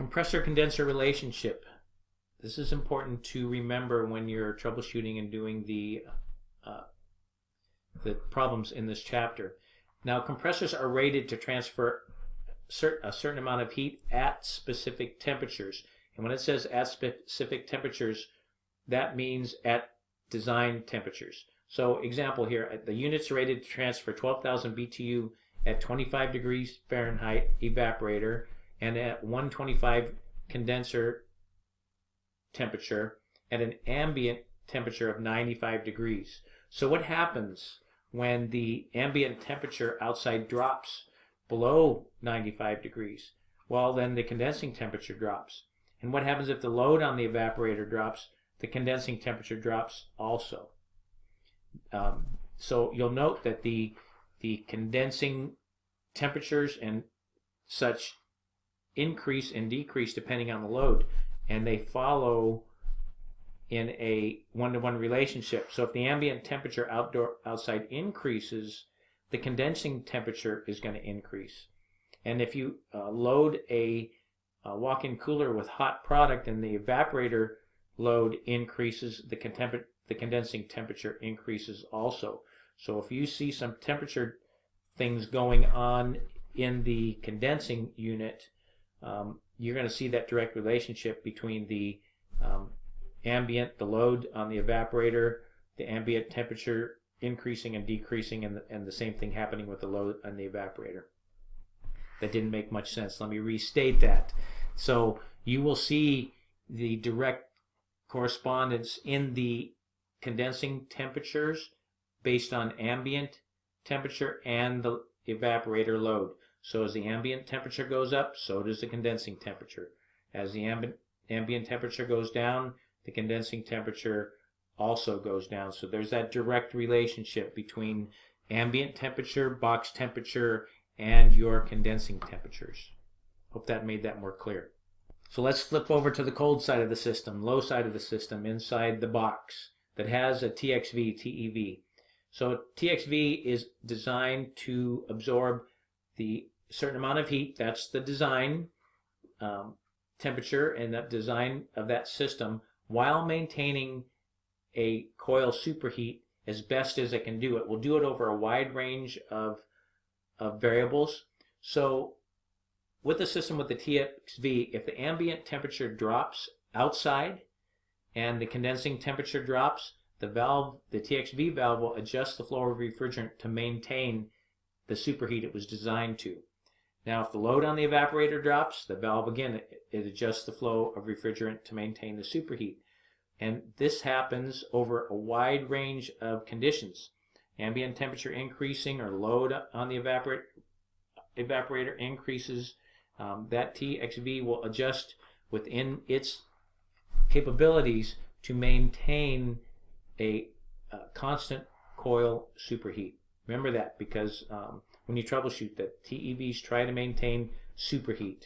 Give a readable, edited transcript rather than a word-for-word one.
compressor condenser relationship. This is important to remember when you're troubleshooting and doing the problems in this chapter. Now, compressors are rated to transfer a certain amount of heat at specific temperatures. And when it says at specific temperatures, that means at design temperatures. So example here, the unit's rated to transfer 12,000 BTU at 25 degrees Fahrenheit evaporator and at 125 condenser temperature at an ambient temperature of 95 degrees. So what happens when the ambient temperature outside drops below 95 degrees? Well, then the condensing temperature drops. And what happens if the load on the evaporator drops? The condensing temperature drops also. So you'll note that the condensing temperatures and such increase and decrease depending on the load, and they follow in a one-to-one relationship. So if the ambient temperature outside increases, the condensing temperature is going to increase. And if you load a walk-in cooler with hot product and the evaporator load increases, the condensing temperature increases also. So if you see some temperature things going on in the condensing unit, you're going to see that direct relationship between the the load on the evaporator, the ambient temperature increasing and decreasing, and the same thing happening with the load on the evaporator. That didn't make much sense. Let me restate that. So you will see the direct correspondence in the condensing temperatures based on ambient temperature and the evaporator load. So as the ambient temperature goes up, so does the condensing temperature. As the ambient temperature goes down, the condensing temperature also goes down. So there's that direct relationship between ambient temperature, box temperature, and your condensing temperatures. Hope that made that more clear. So let's flip over to the cold side of the system, low side of the system, inside the box that has a TXV, TEV. So TXV is designed to absorb the certain amount of heat, that's the design temperature and that design of that system, while maintaining a coil superheat as best as it can do. It will do it over a wide range of variables. So with the system with the TXV, if the ambient temperature drops outside and the condensing temperature drops, the TXV valve will adjust the flow of refrigerant to maintain the superheat it was designed to. Now, if the load on the evaporator drops, the valve again, it adjusts the flow of refrigerant to maintain the superheat. And this happens over a wide range of conditions. Ambient temperature increasing or load on the evaporator increases, that TXV will adjust within its capabilities to maintain a constant coil superheat. Remember that, because when you troubleshoot, that TEVs try to maintain superheat.